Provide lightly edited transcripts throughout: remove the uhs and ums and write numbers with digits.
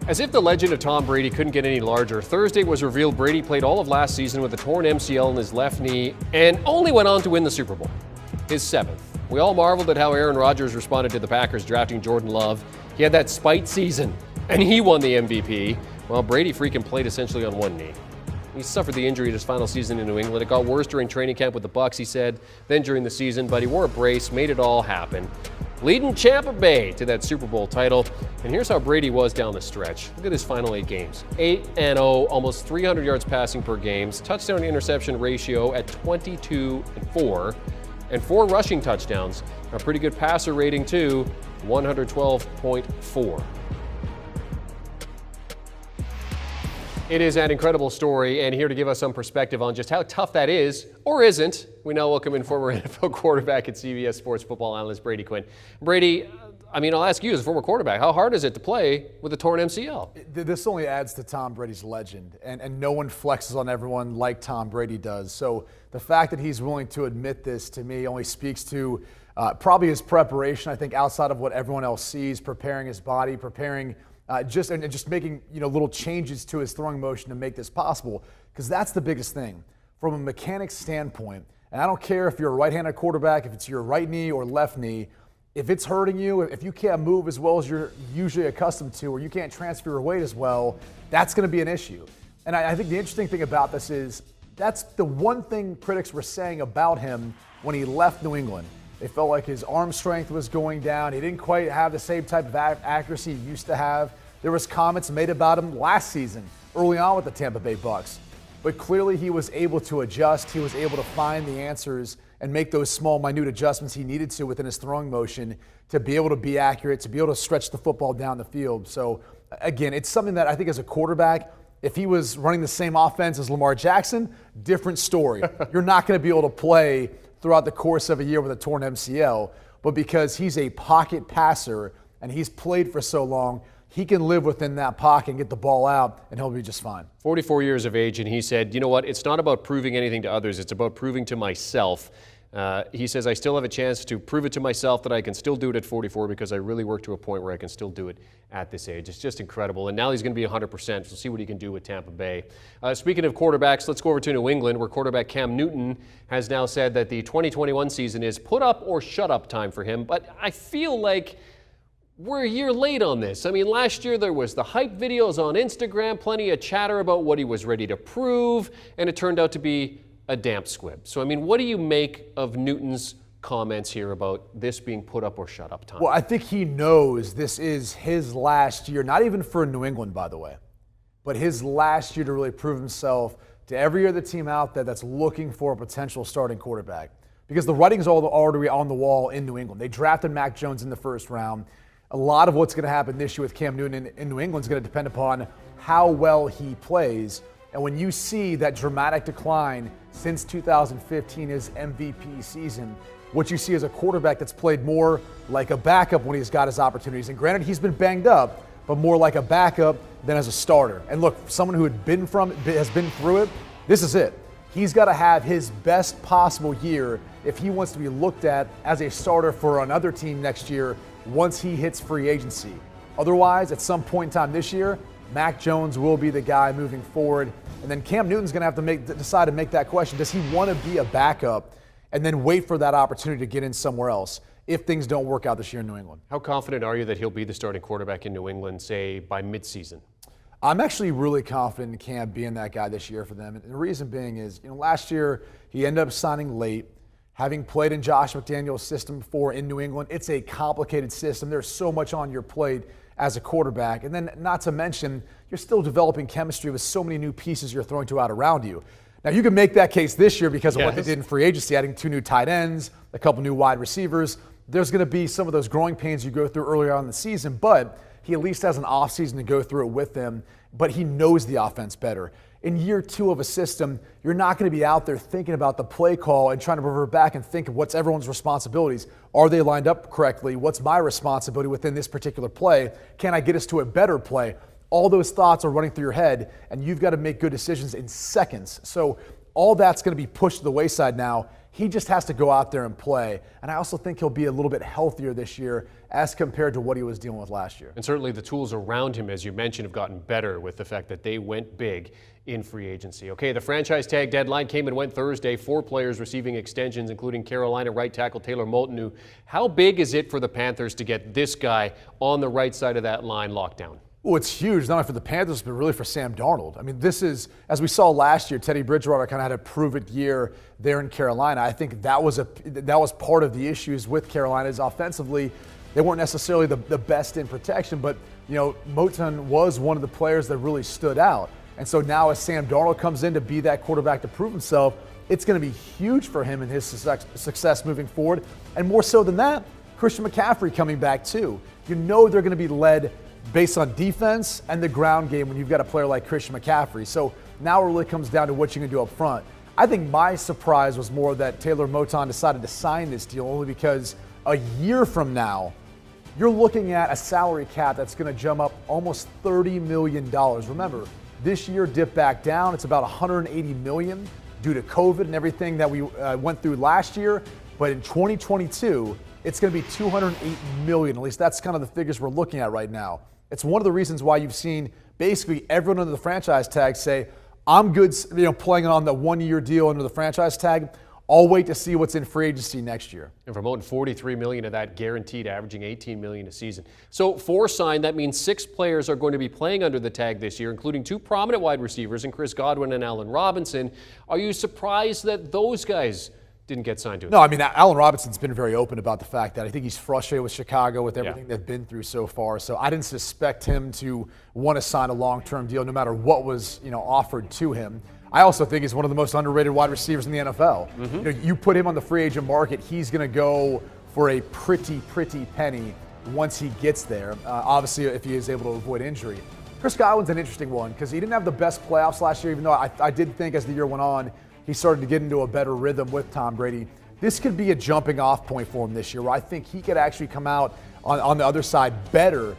As if the legend of Tom Brady couldn't get any larger, Thursday was revealed Brady played all of last season with a torn MCL in his left knee and only went on to win the Super Bowl, his 7th. We all marveled at how Aaron Rodgers responded to the Packers drafting Jordan Love. He had that spite season, and he won the MVP, while Brady freaking played essentially on one knee. He suffered the injury in his final season in New England. It got worse during training camp with the Bucs, he said, then during the season, but he wore a brace, made it all happen, leading Tampa Bay to that Super Bowl title. And here's how Brady was down the stretch. Look at his final 8 games. 8-0, almost 300 yards passing per game, touchdown to interception ratio at 22-4, and 4 rushing touchdowns. A pretty good passer rating too, 112.4. It is an incredible story, and here to give us some perspective on just how tough that is, or isn't, we now welcome in former NFL quarterback and CBS sports football analyst Brady Quinn. Brady, I'll ask you as a former quarterback, how hard is it to play with a torn MCL? This only adds to Tom Brady's legend, and no one flexes on everyone like Tom Brady does. So the fact that he's willing to admit this to me only speaks to probably his preparation, I think, outside of what everyone else sees, preparing his body, preparing just making little changes to his throwing motion to make this possible, because that's the biggest thing from a mechanics standpoint. And I don't care if you're a right-handed quarterback, if it's your right knee or left knee, if it's hurting you, if you can't move as well as you're usually accustomed to, or you can't transfer your weight as well, that's going to be an issue. And I think the interesting thing about this is that's the one thing critics were saying about him when he left New England. They felt like his arm strength was going down. He didn't quite have the same type of accuracy he used to have. There was comments made about him last season, early on with the Tampa Bay Bucs. But clearly he was able to adjust. He was able to find the answers and make those small, minute adjustments he needed to within his throwing motion to be able to be accurate, to be able to stretch the football down the field. So, again, it's something that I think as a quarterback, if he was running the same offense as Lamar Jackson, different story. You're not going to be able to play throughout the course of a year with a torn MCL, but because he's a pocket passer and he's played for so long, he can live within that pocket and get the ball out, and he'll be just fine. 44 years of age, and he said, you know what, it's not about proving anything to others, it's about proving to myself. He says, I still have a chance to prove it to myself that I can still do it at 44 because I really worked to a point where I can still do it at this age. It's just incredible. And now he's going to be 100%. We'll see what he can do with Tampa Bay. Speaking of quarterbacks, let's go over to New England, where quarterback Cam Newton has now said that the 2021 season is put up or shut up time for him. But I feel like we're a year late on this. Last year there was the hype videos on Instagram, plenty of chatter about what he was ready to prove, and it turned out to be a damp squib. So, what do you make of Newton's comments here about this being put up or shut up time? Well, I think he knows this is his last year, not even for New England, by the way, but his last year to really prove himself to every other team out there that's looking for a potential starting quarterback. Because the writing's already on the wall in New England. They drafted Mac Jones in the first round. A lot of what's going to happen this year with Cam Newton in New England is going to depend upon how well he plays. And when you see that dramatic decline since 2015, his MVP season, what you see is a quarterback that's played more like a backup when he's got his opportunities. And granted, he's been banged up, but more like a backup than as a starter. And look, someone who has been through it, this is it. He's got to have his best possible year if he wants to be looked at as a starter for another team next year once he hits free agency. Otherwise, at some point in time this year, Mac Jones will be the guy moving forward. And then Cam Newton's going to have to decide to make that question. Does he want to be a backup and then wait for that opportunity to get in somewhere else if things don't work out this year in New England? How confident are you that he'll be the starting quarterback in New England, say, by midseason? I'm actually really confident in Cam being that guy this year for them. And the reason being is, last year he ended up signing late. Having played in Josh McDaniel's system before in New England, it's a complicated system. There's so much on your plate as a quarterback. And then not to mention, you're still developing chemistry with so many new pieces you're throwing to out around you. Now, you can make that case this year because of what they did in free agency, adding 2 new tight ends, a couple new wide receivers. There's going to be some of those growing pains you go through earlier on in the season, but he at least has an offseason to go through it with them, but he knows the offense better. In year 2 of a system, you're not going to be out there thinking about the play call and trying to revert back and think of what's everyone's responsibilities. Are they lined up correctly? What's my responsibility within this particular play? Can I get us to a better play? All those thoughts are running through your head, and you've got to make good decisions in seconds. So all that's going to be pushed to the wayside now. He just has to go out there and play. And I also think he'll be a little bit healthier this year as compared to what he was dealing with last year. And certainly the tools around him, as you mentioned, have gotten better with the fact that they went big in free agency. Okay, the franchise tag deadline came and went Thursday. 4 players receiving extensions, including Carolina right tackle Taylor Moton. How big is it for the Panthers to get this guy on the right side of that line locked down? Well, it's huge, not only for the Panthers, but really for Sam Darnold. I mean, this is, as we saw last year, Teddy Bridgewater kind of had a prove-it year there in Carolina. I think that was part of the issues with Carolina is offensively, they weren't necessarily the best in protection, but, you know, Moton was one of the players that really stood out. And so now as Sam Darnold comes in to be that quarterback to prove himself, it's going to be huge for him and his success moving forward. And more so than that, Christian McCaffrey coming back too. You know they're going to be led based on defense and the ground game when you've got a player like Christian McCaffrey. So now it really comes down to what you can do up front. I think my surprise was more that Taylor Moton decided to sign this deal only because a year from now, you're looking at a salary cap that's going to jump up almost $30 million. Remember, this year dipped back down. It's about $180 million due to COVID and everything that we went through last year. But in 2022, it's going to be $208 million. At least that's kind of the figures we're looking at right now. It's one of the reasons why you've seen basically everyone under the franchise tag say, I'm good, playing on the 1-year deal under the franchise tag. I'll wait to see what's in free agency next year. And for Moton, $43 million of that guaranteed, averaging $18 million a season. So for signed, that means 6 players are going to be playing under the tag this year, including 2 prominent wide receivers in Chris Godwin and Allen Robinson. Are you surprised that those guys didn't get signed to it? No, I mean, Allen Robinson's been very open about the fact that I think he's frustrated with Chicago with everything they've been through so far. So I didn't suspect him to want to sign a long-term deal no matter what was, offered to him. I also think he's one of the most underrated wide receivers in the NFL. Mm-hmm. You put him on the free agent market, he's going to go for a pretty penny once he gets there. Obviously, if he is able to avoid injury. Chris Godwin's an interesting one because he didn't have the best playoffs last year, even though I did think as the year went on, he started to get into a better rhythm with Tom Brady. This could be a jumping off point for him this year where I think he could actually come out on the other side better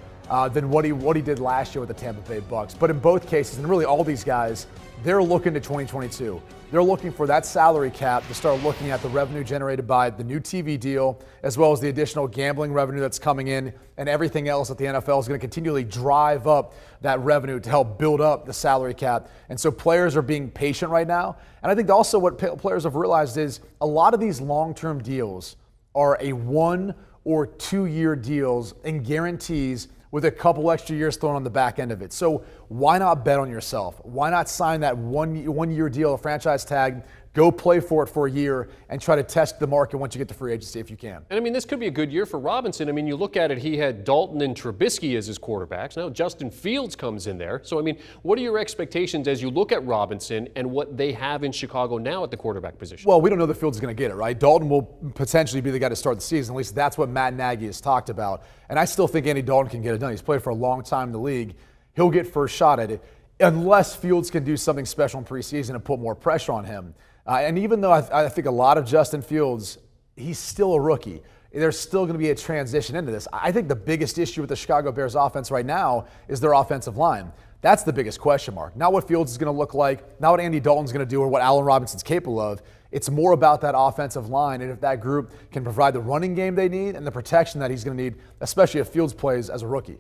than what he did last year with the Tampa Bay Bucks. But in both cases, and really all these guys, they're looking to 2022. They're looking for that salary cap to start looking at the revenue generated by the new TV deal, as well as the additional gambling revenue that's coming in and everything else that the NFL is going to continually drive up that revenue to help build up the salary cap. And so players are being patient right now. And I think also what players have realized is a lot of these long-term deals are a 1 or 2 year deals and guarantees with a couple extra years thrown on the back end of it. So why not bet on yourself? Why not sign that one year deal, a franchise tag, go play for it for a year and try to test the market once you get to free agency if you can. And I mean, this could be a good year for Robinson. I mean, you look at it, he had Dalton and Trubisky as his quarterbacks. Now Justin Fields comes in there. So, I mean, what are your expectations as you look at Robinson and what they have in Chicago now at the quarterback position? Well, we don't know that Fields is going to get it, right? Dalton will potentially be the guy to start the season. At least that's what Matt Nagy has talked about. And I still think Andy Dalton can get it done. He's played for a long time in the league. He'll get first shot at it unless Fields can do something special in preseason and put more pressure on him. And even though I think a lot of Justin Fields, he's still a rookie. There's still going to be a transition into this. I think the biggest issue with the Chicago Bears offense right now is their offensive line. That's the biggest question mark. Not what Fields is going to look like, not what Andy Dalton's going to do or what Allen Robinson's capable of. It's more about that offensive line and if that group can provide the running game they need and the protection that he's going to need, especially if Fields plays as a rookie.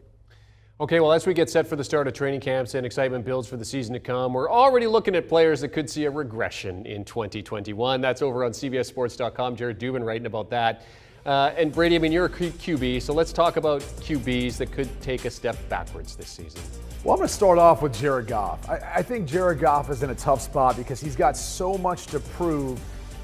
Okay, well, as we get set for the start of training camps and excitement builds for the season to come, we're already looking at players that could see a regression in 2021. That's over on CBSSports.com. Jared Dubin writing about that. And Brady, I mean, you're a QB, so let's talk about QBs that could take a step backwards this season. Well, I'm going to start off with Jared Goff. I think Jared Goff is in a tough spot because he's got so much to prove.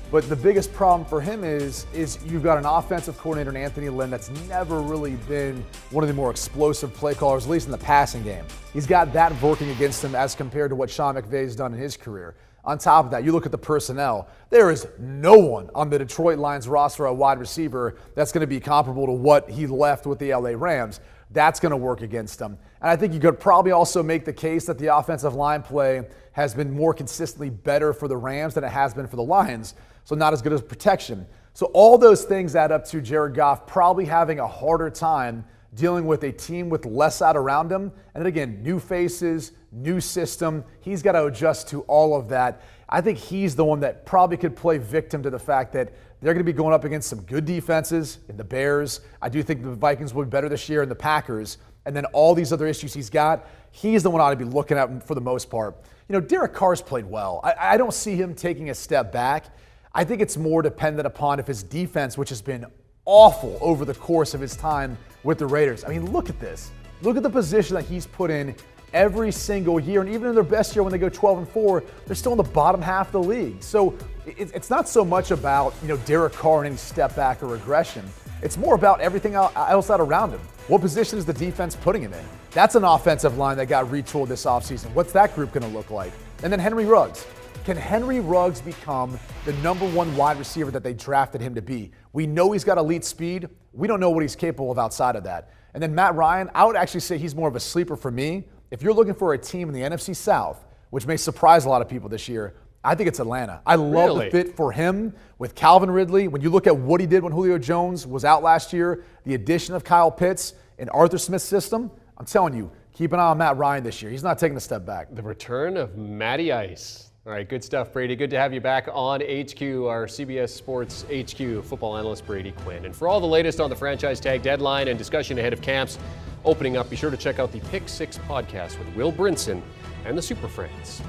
But the biggest problem for him is you've got an offensive coordinator in Anthony Lynn that's never really been one of the more explosive play callers, at least in the passing game. He's got that working against him as compared to what Sean McVay's done in his career. On top of that, you look at the personnel. There is no one on the Detroit Lions roster, a wide receiver, that's going to be comparable to what he left with the LA Rams. That's going to work against him. And I think you could probably also make the case that the offensive line play has been more consistently better for the Rams than it has been for the Lions. So not as good as protection. So all those things add up to Jared Goff probably having a harder time dealing with a team with less out around him. And then again, new faces, new system. He's got to adjust to all of that. I think he's the one that probably could play victim to the fact that they're going to be going up against some good defenses in the Bears. I do think the Vikings will be better this year, and the Packers. And then all these other issues he's got, he's the one I ought to be looking at for the most part. You know, Derek Carr's played well. I don't see him taking a step back. I think it's more dependent upon if his defense, which has been awful over the course of his time with the Raiders. I mean, look at this. Look at the position that he's put in every single year. And even in their best year when they go 12-4, they're still in the bottom half of the league. So it's not so much about, you know, Derek Carr and any step back or regression. It's more about everything else out around him. What position is the defense putting him in? That's an offensive line that got retooled this offseason. What's that group going to look like? And then Henry Ruggs. Can Henry Ruggs become the #1 wide receiver that they drafted him to be? We know he's got elite speed. We don't know what he's capable of outside of that. And then Matt Ryan, I would actually say he's more of a sleeper for me. If you're looking for a team in the NFC South, which may surprise a lot of people this year, I think it's Atlanta. I love the fit for him with Calvin Ridley. When you look at what he did when Julio Jones was out last year, the addition of Kyle Pitts and Arthur Smith's system, I'm telling you, keep an eye on Matt Ryan this year. He's not taking a step back. The return of Matty Ice. All right, good stuff, Brady. Good to have you back on HQ, our CBS Sports HQ football analyst, Brady Quinn. And for all the latest on the franchise tag deadline and discussion ahead of camps opening up, be sure to check out the Pick 6 podcast with Will Brinson and the Super Friends.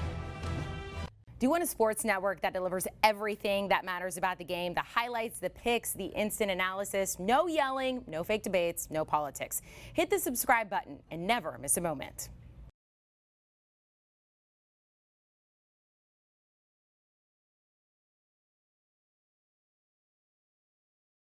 Do you want a sports network that delivers everything that matters about the game? The highlights, the picks, the instant analysis, no yelling, no fake debates, no politics. Hit the subscribe button and never miss a moment.